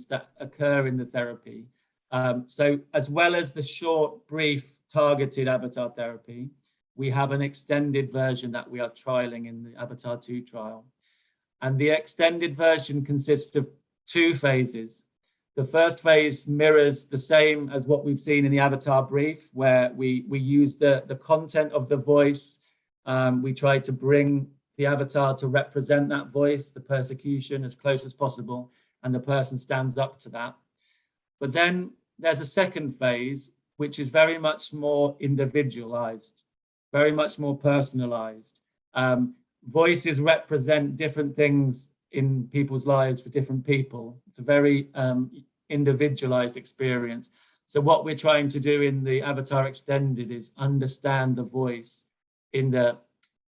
sessions that occur in the therapy. So as well as the short, brief, targeted avatar therapy, we have an extended version that we are trialing in the Avatar 2 trial. And the extended version consists of 2 phases. The first phase mirrors the same as what we've seen in the Avatar brief, where we use the content of the voice. We try to bring the avatar to represent that voice, the persecution, as close as possible, and the person stands up to that. But then there's a second phase, which is very much more individualized, very much more personalized. Voices represent different things in people's lives for different people. It's a very individualized experience. So what we're trying to do in the Avatar Extended is understand the voice in the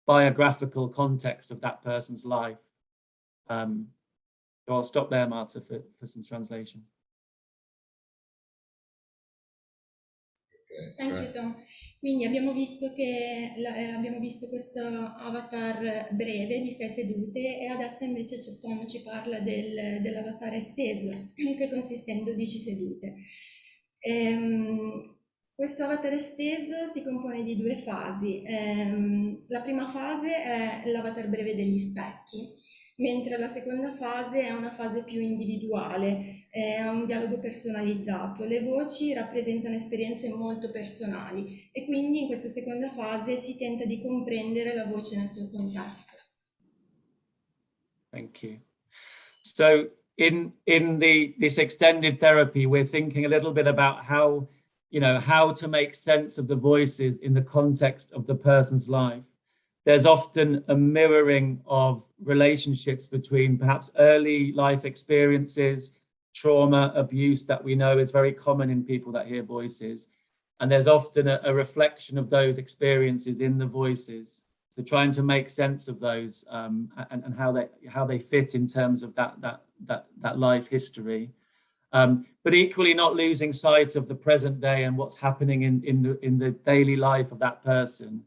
biographical context of that person's life. So I'll stop there, Marta, for some translation. Thank you, Tom. Quindi abbiamo visto questo avatar breve di 6 sedute e adesso invece Tom ci parla dell'avatar esteso che consiste in 12 sedute. Questo avatar esteso si compone di 2 fasi. La prima fase è l'avatar breve degli specchi, mentre la seconda fase è una fase più individuale, è un dialogo personalizzato. Le voci rappresentano esperienze molto personali e quindi in questa seconda fase si tenta di comprendere la voce nel suo contesto. Thank you. So in this extended therapy, we're thinking a little bit about how to make sense of the voices in the context of the person's life. There's often a mirroring of relationships between perhaps early life experiences, trauma, abuse that we know is very common in people that hear voices. And there's often a reflection of those experiences in the voices. So trying to make sense of those and how they fit in terms of that life history. But equally not losing sight of the present day and what's happening in the daily life of that person.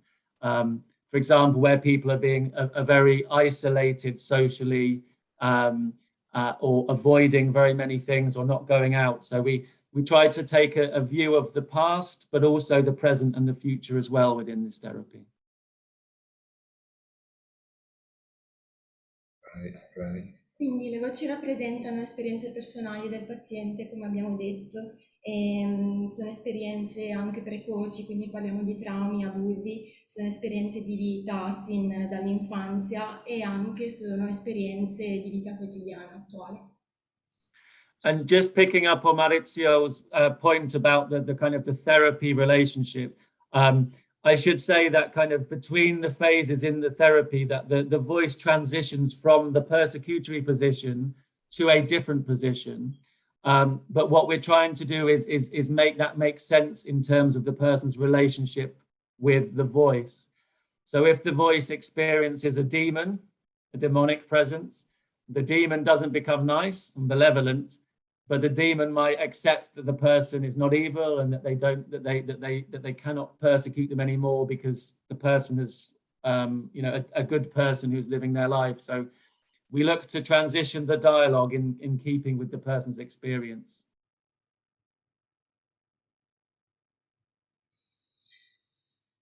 For example, where people are being very isolated socially or avoiding very many things or not going out. So we try to take a view of the past, but also the present and the future as well within this therapy. Right. Quindi le voci rappresentano esperienze personali del paziente, come abbiamo detto, e sono esperienze anche precoci, quindi parliamo di traumi, abusi, sono esperienze di vita sin dall'infanzia e anche sono esperienze di vita quotidiana attuale. And just picking up on Maurizio's point about the kind of the therapy relationship, I should say that kind of between the phases in the therapy that the voice transitions from the persecutory position to a different position. But what we're trying to do is make that make sense in terms of the person's relationship with the voice. So if the voice experiences a demon, a demonic presence, the demon doesn't become nice and benevolent, but the demon might accept that the person is not evil and that they cannot persecute them anymore because the person is a good person who's living their life. So we look to transition the dialogue in keeping with the person's experience.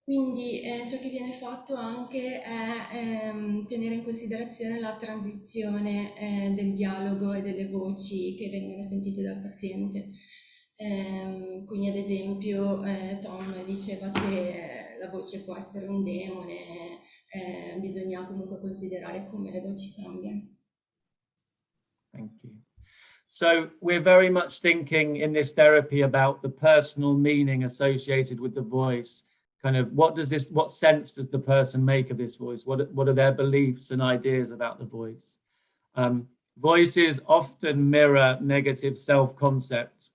Quindi ciò che viene fatto anche è tenere in considerazione la transizione del dialogo e delle voci che vengono sentite dal paziente. Quindi ad esempio Tom diceva se la voce può essere un demone, bisogna comunque considerare come le voci cambiano. Thank you. So we're very much thinking in this therapy about the personal meaning associated with the voice. Kind of what sense does the person make of this voice? What are their beliefs and ideas about the voice? Voices often mirror negative self-concept,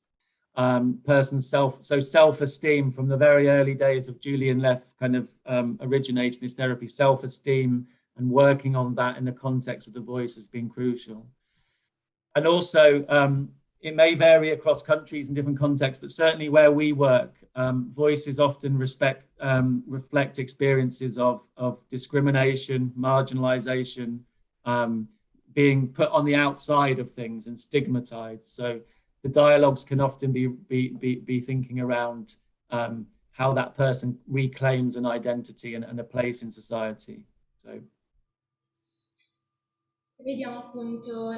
self-esteem from the very early days of Julian Leff kind of originating this therapy. Self-esteem and working on that in the context of the voice has been crucial. And also, it may vary across countries in different contexts, but certainly where we work, voices often reflect experiences of discrimination, marginalization, being put on the outside of things and stigmatized. So the dialogues can often be thinking around how that person reclaims an identity and a place in society. So. Vediamo appunto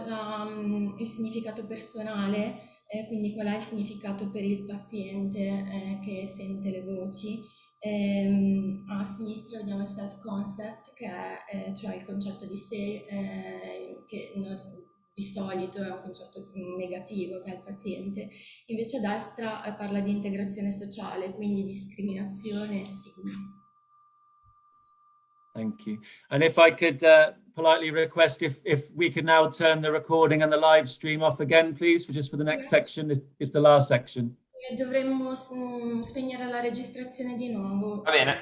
il significato personale, quindi qual è il significato per il paziente che sente le voci. A sinistra vediamo il self-concept, che è cioè il concetto di sé, che di solito è un concetto negativo, che è il paziente. Invece a destra parla di integrazione sociale, quindi discriminazione e stigma. Thank you. And if I could politely request if we could now turn the recording and the live stream off again, please, for the next section. This is the last section. Dovremmo spegnere la registrazione di nuovo. Va bene.